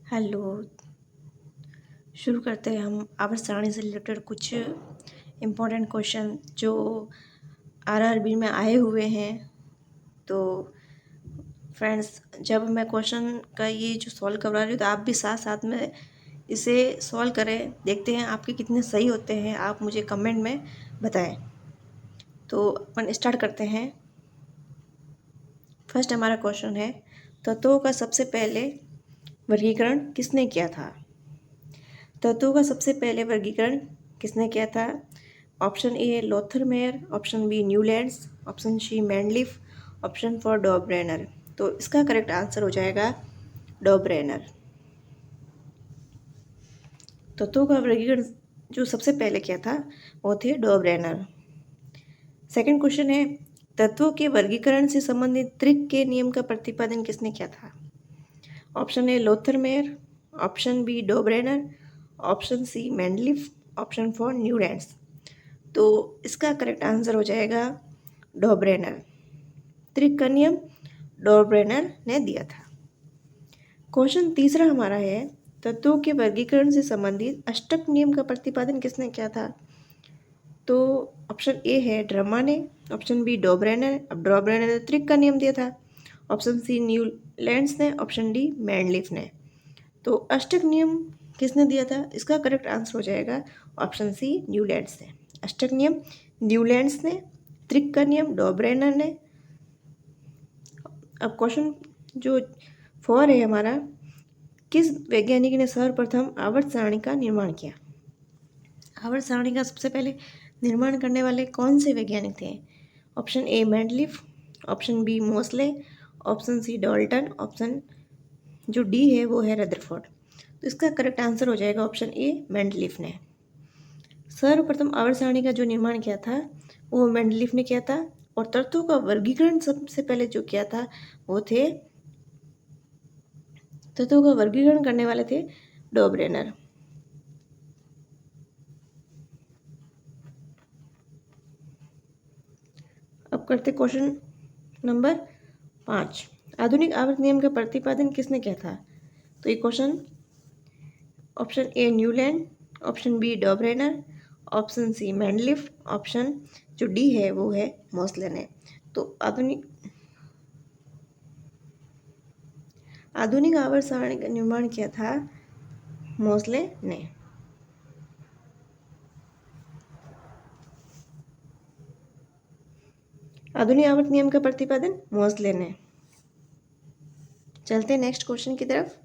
Hello. शुरू करते हैं हम आवर्त सारणी से रिलेटेड कुछ इम्पोर्टेंट क्वेश्चन जो आरआरबी में आए हुए हैं। तो फ्रेंड्स, जब मैं क्वेश्चन का ये जो सॉल्व करवा रही हूँ तो आप भी साथ साथ में इसे सॉल्व करें। देखते हैं आपके कितने सही होते हैं, आप मुझे कमेंट में बताएं। तो अपन स्टार्ट करते हैं। फर्स्ट हमारा क्वेश्चन है, तत्वों का सबसे पहले वर्गीकरण किसने किया था? तत्वों का सबसे पहले वर्गीकरण किसने किया था? Option A Lothar Meyer, option B Newlands, option C Mendeleev, option four Dobereiner. तो इसका करेक्ट आंसर हो जाएगा डॉबरेनर। तत्वों का वर्गीकरण जो सबसे पहले किया था वो थे डॉबरेनर। सेकंड क्वेश्चन है, तत्वों के वर्गीकरण से संबंधित त्रिक के नियम का प्रतिपादन किसने किया था? Option A Lothar Meyer, option B Dobereiner, option C Mendeleev, option four Newlands. तो इसका करेक्ट आंसर हो जाएगा डॉबरेनर। त्रिक का नियम डॉबरेनर ने दिया था। क्वेश्चन तीसरा हमारा है, तत्वों के वर्गीकरण से संबंधित अष्टक नियम का प्रतिपादन किसने किया था? तो ऑप्शन ए है ड्रमा ने, ऑप्शन बी डॉबरेनर। अब डॉबरेनर ने त्रिक का नियम दिया था। ऑप्शन सी न्यूलैंड्स ने, ऑप्शन डी मैंडलिफ ने। तो अष्टक नियम किसने दिया था? इसका करेक्ट आंसर हो जाएगा ऑप्शन सी न्यूलैंड्स ने। अष्टक नियम न्यूलैंड्स ने, त्रिक का नियम डॉबरेनर ने। अब क्वेश्चन जो 4 है हमारा, किस वैज्ञानिक ने सर्वप्रथम आवर्त सारणी का निर्माण किया? आवर्त सारणी का सबसे पहले निर्माण करने वाले कौन से वैज्ञानिक थे? Option A Mendeleev, option B Moseley, option C Dalton, option जो डी है वो है रदरफोर्ड। तो इसका करेक्ट आंसर हो जाएगा ऑप्शन ए मैंडलिफ ने। सर्वप्रथम आवर्त सारणी का जो निर्माण किया था वो मैंडलिफ ने किया था। और तत्वों का वर्गीकरण सबसे पहले जो किया था वो थे, तत्वों का वर्गीकरण करने वाले थे डॉबरेनर। अब करते क्वेश्चन नंबर 5, आधुनिक आवर्त नियम का प्रतिपादन किसने किया था? तो ये question option A Newland, option B Dobereiner, option C Mendeleev, option जो डी है वो है मोसले ने। तो आधुनिक आवर्त सारणी का निर्माण किया था मोसले ने। आधुनिक आवर्त नियम का प्रतिपादन मोसले ने। चलते हैं नेक्स्ट क्वेश्चन की तरफ।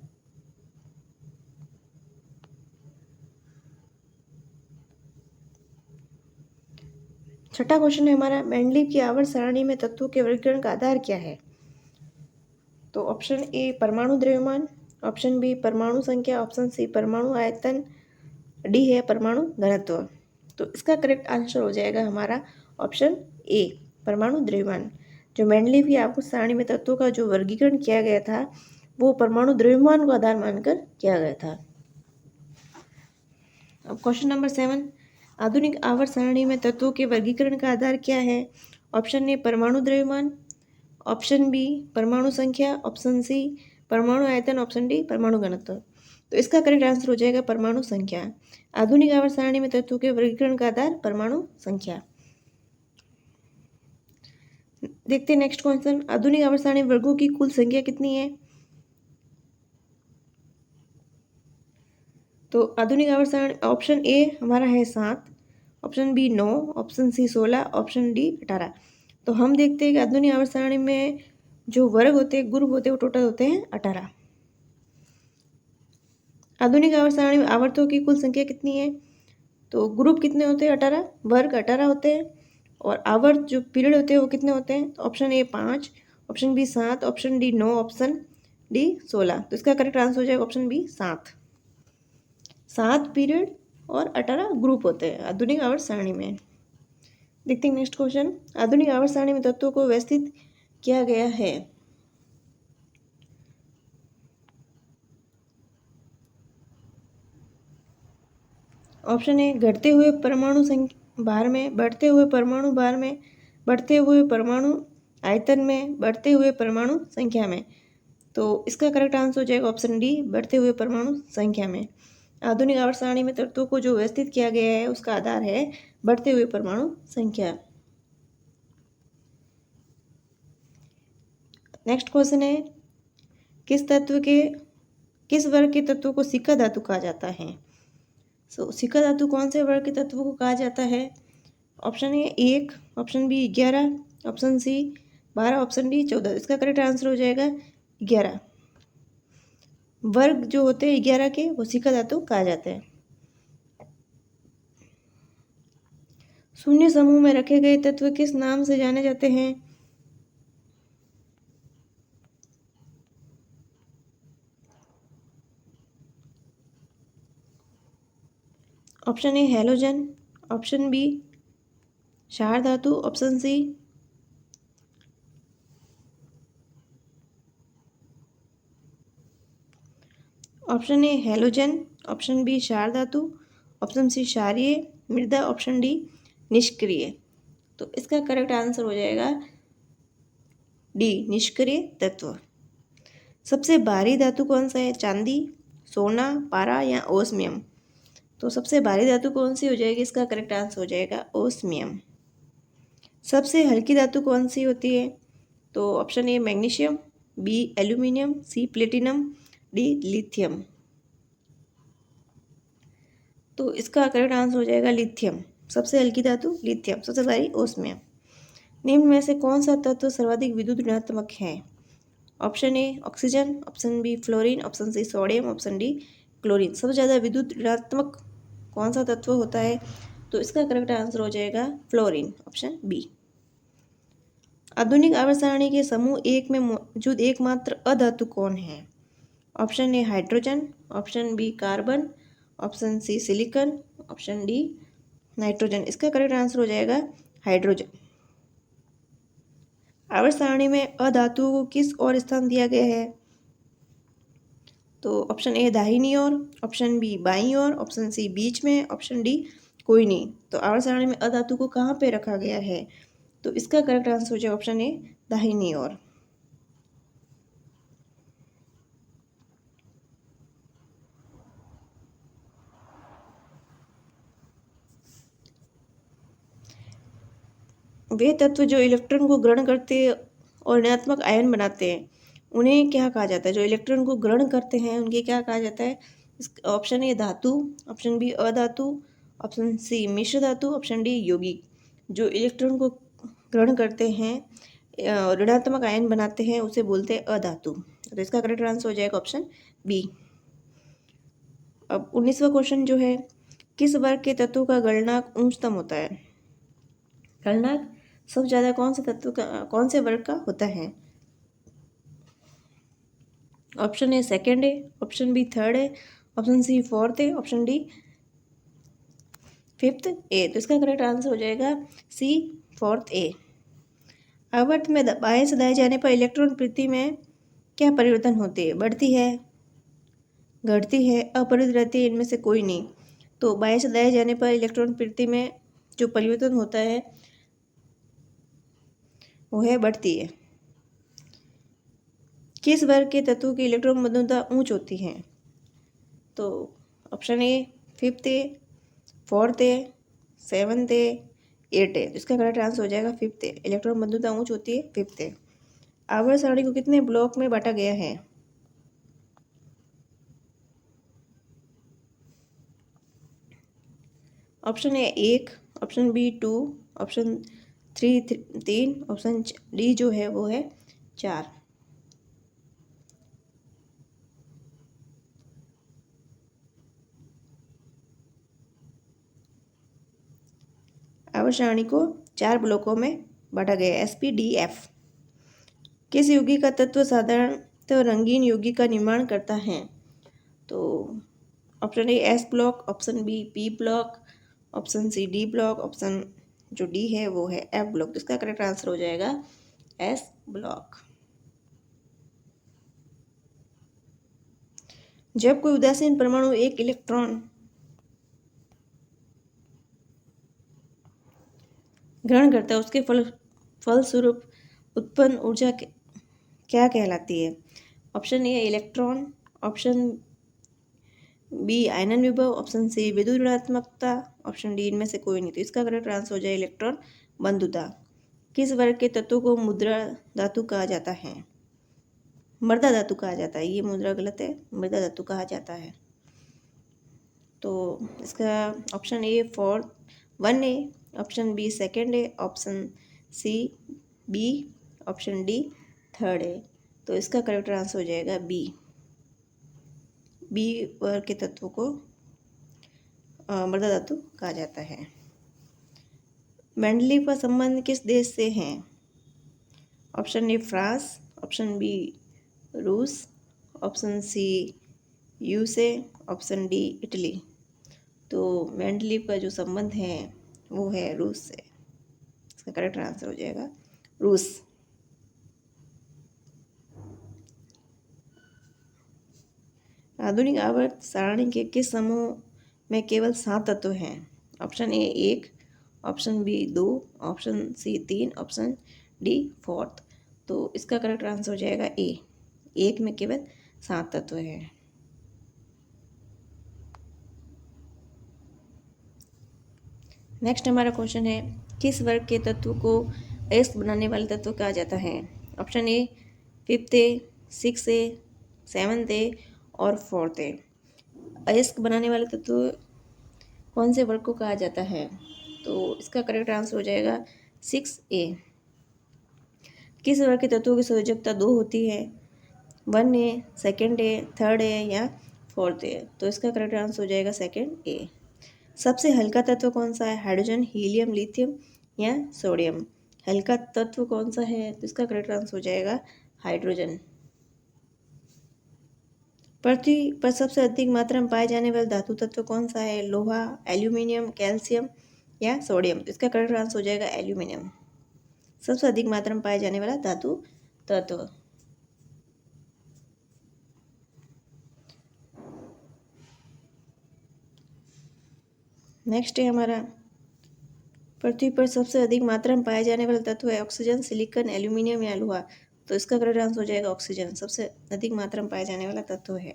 छठा क्वेश्चन है हमारा, मैंडलिफ की आवर्त सारणी में तत्वों के वर्गीकरण का आधार क्या है? तो ऑप्शन ए परमाणु द्रव्यमान, ऑप्शन बी परमाणु संख्या, ऑप्शन सी परमाणु आयतन, डी है परमाणु घनत्व। तो इसका करेक्ट आंसर हो जाएगा हमारा ऑप्शन ए परमाणु द्रव्यमान। जो मैंडलिफ की आवर्त सारणी में तत्वों का जो वर्गीकरण किया गया था वो परमाणु द्रव्यमान को आधार मानकर किया गया था। अब क्वेश्चन नंबर 7, आधुनिक आवर्त सारणी में तत्वों के वर्गीकरण का आधार क्या है? ऑप्शन ए परमाणु द्रव्यमान, ऑप्शन बी परमाणु संख्या, ऑप्शन सी परमाणु आयतन, ऑप्शन डी परमाणु घनत्व। तो इसका करेक्ट आंसर हो जाएगा परमाणु संख्या। आधुनिक आवर्त सारणी में तत्वों के वर्गीकरण का आधार परमाणु संख्या। देखते हैं नेक्स्ट क्वेश्चन, आधुनिक आवर्त सारणी वर्गों की कुल संख्या कितनी है? तो आधुनिक आवर्त सारणी ऑप्शन ए हमारा है 7, option B 9, option C 16, option D 18। तो हम देखते हैं कि आधुनिक आवर्त सारणी में जो वर्ग होते हैं, ग्रुप होते हैं, वो टोटल होते हैं 18। आधुनिक आवर्त सारणी में आवर्तों की कुल संख्या कितनी है? तो ग्रुप कितने होते हैं? 18, वर्ग 18 होते हैं। और आवर्त जो पीरियड होते हैं वो कितने होते हैं? तो option A 5, option B 7, option D 9, option D 16। तो इसका करेक्ट आंसर हो जाएगा ऑप्शन बी 7। 7 पीरियड और 18 ग्रुप होते हैं आधुनिक आवर्त सारणी में। देखते हैं नेक्स्ट क्वेश्चन, आधुनिक आवर्त सारणी में तत्वों को व्यवस्थित किया गया है। ऑप्शन ए घटते हुए परमाणु संख्या भार में, बढ़ते हुए परमाणु भार में, बढ़ते हुए परमाणु आयतन में, बढ़ते हुए परमाणु संख्या में। तो इसका करेक्ट आंसर हो जाएगा ऑप्शन डी, बढ़ते हुए परमाणु संख्या में। आधुनिक आवर्त सारणी में तत्वों को जो व्यवस्थित किया गया है उसका आधार है बढ़ते हुए परमाणु संख्या। नेक्स्ट क्वेश्चन है, किस वर्ग के तत्वों को सिक्का धातु कहा जाता है? सिक्का धातु कौन से वर्ग के तत्वों को कहा जाता है? Option A 1, option B 11, option C 12, option D 14। इसका करेक्ट आंसर हो जाएगा 11। वर्ग जो होते हैं 11 के वो सिक्का धातु कहा जाता है। शून्य समूह में रखे गए तत्व किस नाम से जाने जाते हैं? Option A halogen, option B क्षार धातु, option C option A halogen, option B क्षार धातु, ऑप्शन सी क्षारीय मृदा, ऑप्शन डी निष्क्रिय। तो इसका करेक्ट आंसर हो जाएगा डी, निष्क्रिय तत्व। सबसे भारी धातु कौन सा है? चांदी, सोना, पारा या ओस्मियम? तो सबसे भारी धातु कौन सी हो जाएगी? इसका करेक्ट आंसर हो जाएगा ओस्मियम। सबसे हल्की धातु कौन सी होती है? तो option A magnesium, B aluminium, C platinum, D lithium. तो इसका करेक्ट आंसर हो जाएगा लिथियम। सबसे हल्की धातु लिथियम, सबसे भारी ओस्मियम। निम्न में से कौन सा तत्व सर्वाधिक विद्युत ऋणात्मक है? Option A oxygen, option B fluorine, option C sodium, option D chlorine. सबसे ज़्यादा विद्युत ऋणात्मक कौन सा तत्व होता है? तो इसका करेक्ट आंसर हो जाएगा फ्लोरीन, ऑप्शन बी। आधुनिक आवर्त सारणी के समूह 1 में मौजूद एकमात्र अधातु कौन है? Option A hydrogen, option B carbon, option C silicon, option D nitrogen. इसका करेक्ट आंसर हो जाएगा हाइड्रोजन। आवर्त सारणी में अधातुओं को किस ओर स्थान दिया गया है? तो ऑप्शन ए दाहिनी ओर, ऑप्शन बी बाईं ओर, ऑप्शन सी बीच में, ऑप्शन डी कोई नहीं। तो आवर्त सारणी में अधातु को कहाँ पे रखा गया है? तो इसका करेक्ट आंसर हो जाएगा ऑप्शन ए दाहिनी ओर। वे तत्व जो इलेक्ट्रॉन को ग्रहण करते और ऋणात्मक आयन बनाते हैं उन्हें क्या कहा जाता है? जो इलेक्ट्रॉन को ग्रहण करते हैं उनके क्या कहा जाता है? ऑप्शन ए धातु, ऑप्शन बी अधातु, ऑप्शन सी मिश्र धातु, ऑप्शन डी यौगिक। जो इलेक्ट्रॉन को ग्रहण करते हैं ऋणात्मक आयन बनाते हैं उसे बोलते हैं अधातु। तो इसका करेक्ट आंसर हो जाएगा ऑप्शन बी। अब 19वां क्वेश्चन जो है, किस वर्ग के तत्वों का गलनांक उच्चतम होता है? गलनांक सबसे ज़्यादा कौन से तत्व का, कौन से वर्ग का होता है? ऑप्शन ए सेकेंड है, ऑप्शन बी थर्ड है, ऑप्शन सी फोर्थ है, ऑप्शन डी फिफ्थ ए। तो इसका करेक्ट आंसर हो जाएगा सी फोर्थ ए। आवर्त में बाएं से दाएं जाने पर इलेक्ट्रॉन प्रवृत्ति में क्या परिवर्तन होते हैं? बढ़ती है, घटती है, अपरिवर्तित रहती है, इनमें से कोई नहीं। तो बाएं से दाएं जाने पर इलेक्ट्रॉन प्रवृत्ति में जो परिवर्तन होता है वो है बढ़ती है। किस वर्ग के तत्वों की इलेक्ट्रॉन मध्यमता उच्च होती है? तो option A fifth A, fourth A, seventh A, eight A. तो इसका करेक्ट आंसर हो जाएगा फिफ्थ ए। इलेक्ट्रॉन मध्यमता उच्च होती है फिफ्थ ए। आवर्त सारणी को कितने ब्लॉक में बांटा गया है? Option A 1, option B 2, option 3, option D जो है वो है 4। आवर्त सारणी को 4 ब्लॉकों में बांटा गया है, SPDF। किस यौगिक का तत्व साधारणतः रंगीन यौगिक का निर्माण करता है? तो option A S block, option B P block, option C D block, option जो डी है वो है F ब्लॉक। तो इसका करेक्ट आंसर हो जाएगा S ब्लॉक। जब कोई उदासीन परमाणु एक इलेक्ट्रॉन ग्रहण करता है उसके फलस्वरूप उत्पन्न ऊर्जा क्या कहलाती है? Option A electron, option B आयनन विभव, ऑप्शन सी विद्युत ऋणात्मकता, ऑप्शन डी इनमें से कोई नहीं। तो इसका करेक्ट आंसर हो जाए इलेक्ट्रॉन बंधुता। किस वर्ग के तत्व को मुद्रा धातु कहा जाता है? मृदा धातु कहा जाता है। ये मुद्रा गलत है, मृदा धातु कहा जाता है। तो इसका option A 1A, option B 2 option C B, option D 3 तो इसका करेक्ट आंसर हो जाएगा बी। बी वर्ग के तत्वों को मृदा धातु कहा जाता है। मेंडलीव का संबंध किस देश से है? Option A France, option B रूस, option C USA, option D Italy. तो मेंडलीव का जो संबंध है वो है रूस से। इसका करेक्ट आंसर हो जाएगा रूस। आधुनिक आवर्त सारणी के किस समूह में केवल 7 तत्व हैं? Option A 1, option B 2, option C 3, option D 4। तो इसका करेक्ट आंसर हो जाएगा ए, 1 में केवल 7 तत्व हैं। नेक्स्ट हमारा क्वेश्चन है, किस वर्ग के तत्व को अयस्क बनाने वाले तत्व कहा जाता है? ऑप्शन ए 5A, 6A, 7A और 4A। अयस्क बनाने वाले तत्व कौन से वर्ग को कहा जाता है? तो इसका करेक्ट आंसर हो जाएगा 6A। किस वर्ग के तत्वों की संयोजकता 2 होती है? 1A, 2A, 3A या 4A। तो इसका करेक्ट आंसर हो जाएगा 2A। सबसे हल्का तत्व कौन सा है? हाइड्रोजन, हीलियम, लिथियम या सोडियम। हल्का तत्व कौन सा है? तो इसका करेक्ट आंसर हो जाएगा हाइड्रोजन। पृथ्वी पर सबसे अधिक मात्रा में पाए जाने वाला धातु तत्व कौन सा है? लोहा, एल्यूमिनियम, कैल्शियम या सोडियम। तो इसका करेक्ट आंसर हो जाएगा एल्यूमिनियम, सबसे अधिक मात्रा में पाए जाने वाला धातु तत्व। नेक्स्ट है हमारा, पृथ्वी पर सबसे अधिक मात्रा में पाए जाने वाला तत्व है ऑक्सीजन, सिलिकॉन, एल्यूमिनियम या लोहा। तो इसका करेक्ट आंसर हो जाएगा ऑक्सीजन, सबसे अधिक मात्रा में पाया जाने वाला तत्व है।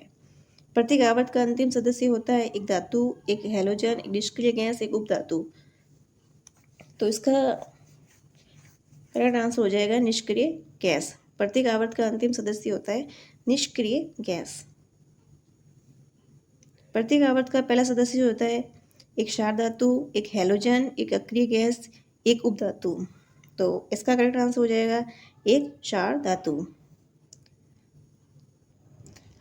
प्रत्येक आवर्त का अंतिम सदस्य होता है एक धातु, एक हैलोजन, एक निष्क्रिय गैस, एक उपधातु। तो इसका करेक्ट आंसर हो जाएगा निष्क्रिय गैस। प्रत्येक आवर्त का अंतिम सदस्य होता है निष्क्रिय गैस। प्रत्येक आवर्त का पहला सदस्य होता है एक क्षार धातु, एक हैलोजन, एक अक्रिय गैस, एक उपधातु। तो इसका करेक्ट आंसर हो जाएगा एक क्षार धातु।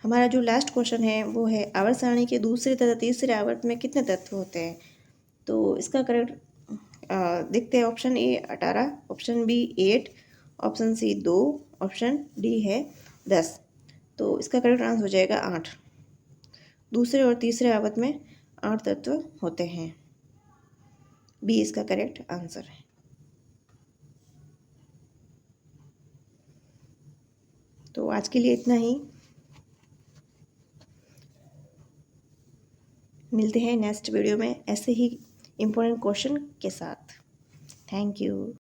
हमारा जो लास्ट क्वेश्चन है वो है, आवर्त सारणी के दूसरे तथा तीसरे आवर्त में कितने तत्व होते हैं? तो इसका करेक्ट देखते हैं। Option A 18, option B 8, option C 2, option D है 10। तो इसका करेक्ट आंसर हो जाएगा 8। दूसरे और तीसरे आवर्त में 8 तत्व होते हैं। बी इसका करेक्ट आंसर है। तो आज के लिए इतना ही। मिलते हैं नेक्स्ट वीडियो में ऐसे ही इम्पोर्टेंट क्वेश्चन के साथ। Thank you.